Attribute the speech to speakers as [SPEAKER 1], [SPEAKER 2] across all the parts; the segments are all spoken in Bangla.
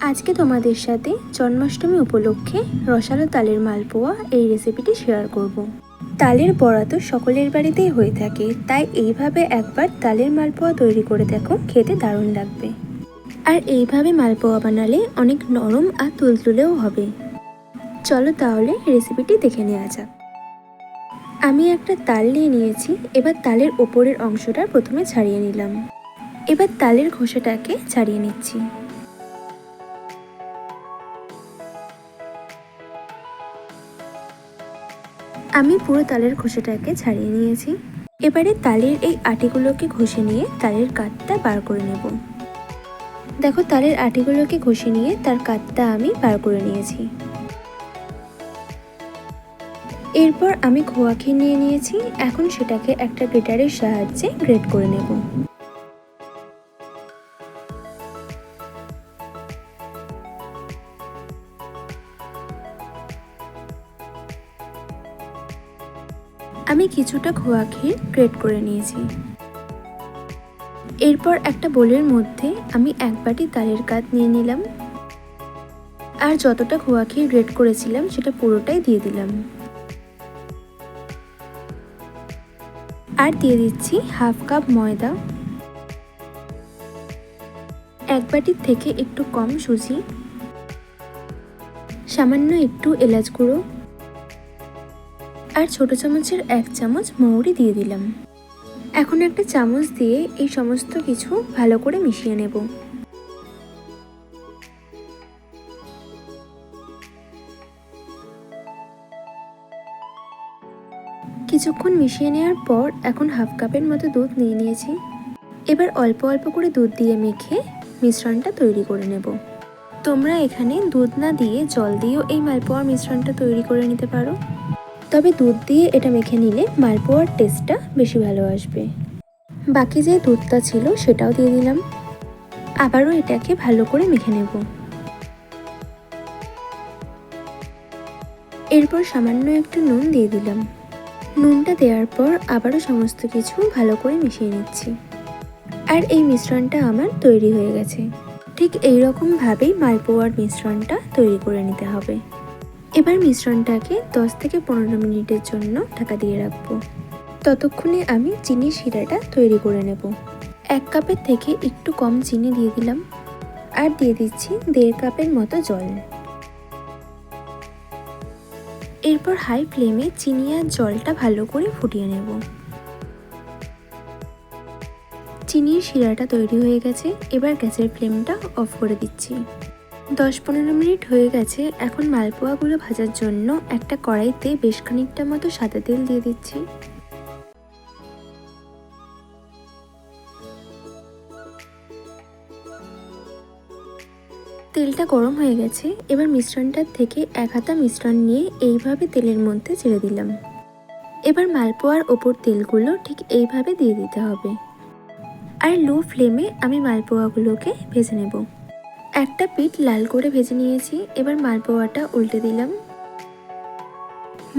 [SPEAKER 1] আজকে তোমাদের সাথে জন্মাষ্টমী উপলক্ষে রসালো তালের মালপোয়া এই রেসিপিটি শেয়ার করব। তালের বড়া তো সকলের বাড়িতেই হয়ে থাকে, তাই এইভাবে একবার তালের মালপোয়া তৈরি করে দেখো, খেতে দারুণ লাগবে। আর এইভাবে মালপোয়া বানালে অনেক নরম আর তুলতুলেও হবে। চলো তাহলে রেসিপিটি দেখে নেওয়া যাক। আমি একটা তাল নিয়ে নিয়েছি। এবার তালের ওপরের অংশটা প্রথমে ছাড়িয়ে নিলাম। এবার তালের খোসাটাকে ছাড়িয়ে নিচ্ছি। আমি পুরো তালের খোসাটাকে ছাড়িয়ে নিয়েছি। এবারে তালের এই আটিগুলোকে ঘষে নিয়ে তালের কাঠটা বার করে নেব। দেখো, তালের আটিগুলোকে ঘষে নিয়ে তার কাঠটা আমি বার করে নিয়েছি। এরপর আমি খোয়া ক্ষীর নিয়ে নিয়েছি। এখন সেটাকে একটা গ্রেটারের সাহায্যে গ্রেট করে নেব। আমি কিছুটা খোয়া ক্ষীর গ্রেট করে নিয়েছি। এরপর একটা বোলের মধ্যে আমি এক বাটি তালের কাঠ নিয়ে নিলাম, আর যতটা খোয়া ক্ষীর গ্রেট করেছিলাম সেটা পুরোটাই দিয়ে দিলাম। আর দিয়ে দিচ্ছি হাফ কাপ ময়দা, এক বাটির থেকে একটু কম সুজি, সামান্য একটু এলাচ গুঁড়ো, আর ছোট চামচের 1 চামচ মৌরি দিয়ে দিলাম। এখন একটা চামচ দিয়ে এই সমস্ত কিছু ভালো করে মিশিয়ে নেব। কিছুক্ষণ মিশিয়ে নেওয়ার পর এখন হাফ কাপের মতো দুধ নিয়ে নিয়েছি। এবার অল্প অল্প করে দুধ দিয়ে মেখে মিশ্রণটা তৈরি করে নেব। তোমরা এখানে দুধ না দিয়ে জল দিয়েও এই মালপোয়ার মিশ্রণটা তৈরি করে নিতে পারো, তবে দুধ দিয়ে এটা মেখে নিলে মালপোয়ার টেস্টটা বেশি ভালো আসবে। বাকি যে দুধটা ছিল সেটাও দিয়ে দিলাম। আবারও এটাকে ভালো করে মেখে নেব। এরপর সামান্য একটু নুন দিয়ে দিলাম। নুনটা দেওয়ার পর আবারও সমস্ত কিছু ভালো করে মিশিয়ে নিচ্ছি। আর এই মিশ্রণটা আমার তৈরি হয়ে গেছে। ঠিক এই রকমভাবেই মালপোয়ার মিশ্রণটা তৈরি করে নিতে হবে। এবার মিশ্রণটাকে 10 থেকে 15 মিনিটের জন্য ঢাকা দিয়ে রাখবো। ততক্ষণে আমি চিনির শিরাটা তৈরি করে নেব। 1 কাপের থেকে একটু কম চিনি দিয়ে দিলাম, আর দিয়ে দিচ্ছি 1.5 কাপের মতো জল। এরপর হাই ফ্লেমে চিনি আর জলটা ভালো করে ফুটিয়ে নেব। চিনির শিরাটা তৈরি হয়ে গেছে। এবার গ্যাসের ফ্লেমটা অফ করে দিচ্ছি। 10-15 মিনিট হয়ে গেছে। এখন মালপোয়াগুলো ভাজার জন্য একটা কড়াইতে বেশ খানিকটা মতো সাদা তেল দিয়ে দিচ্ছি। তেলটা গরম হয়ে গেছে। এবার মিশ্রণটার থেকে 1 হাতা মিশ্রণ নিয়ে এইভাবে তেলের মধ্যে ছেড়ে দিলাম। এবার মালপোয়ার ওপর তেলগুলো ঠিক এইভাবে দিয়ে দিতে হবে। আর লো ফ্লেমে আমি মালপোয়াগুলোকে ভেজে নেব। একটা পিঠ লাল করে ভেজে নিয়েছি। এবার মালপোয়াটা উল্টে দিলাম।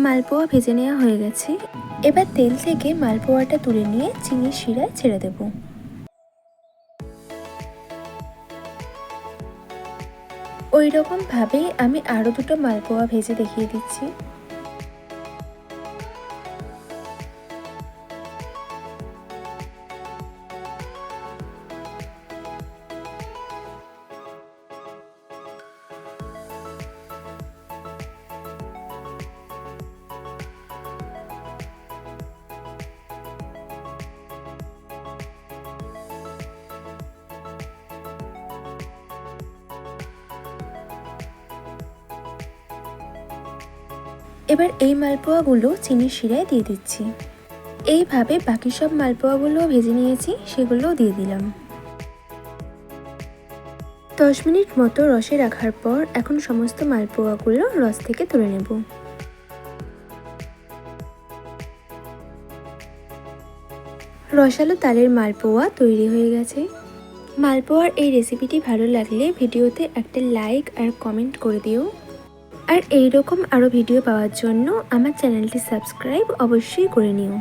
[SPEAKER 1] মালপোয়া ভেজে নেওয়া হয়ে গেছে। এবার তেল থেকে মালপোয়াটা তুলে নিয়ে চিনির শিরায় ছেড়ে দেব। ওই রকমভাবেই আমি আরও দুটো মালপোয়া ভেজে দেখিয়ে দিচ্ছি। এবার এই মালপোয়াগুলো চিনির শিরায় দিয়ে দিচ্ছি। এইভাবে বাকি সব মালপোয়াগুলো ভেজে নিয়েছি, সেগুলোও দিয়ে দিলাম। 10 মিনিট মতো রসে রাখার পর এখন সমস্ত মালপোয়াগুলো রস থেকে তুলে নেব। রসালো তালের মালপোয়া তৈরি হয়ে গেছে। মালপোয়ার এই রেসিপিটি ভালো লাগলে ভিডিওতে একটা লাইক আর কমেন্ট করে দিও। আর এইরকম আরও ভিডিও পাওয়ার জন্য আমার চ্যানেলটি সাবস্ক্রাইব অবশ্যই করে নিও।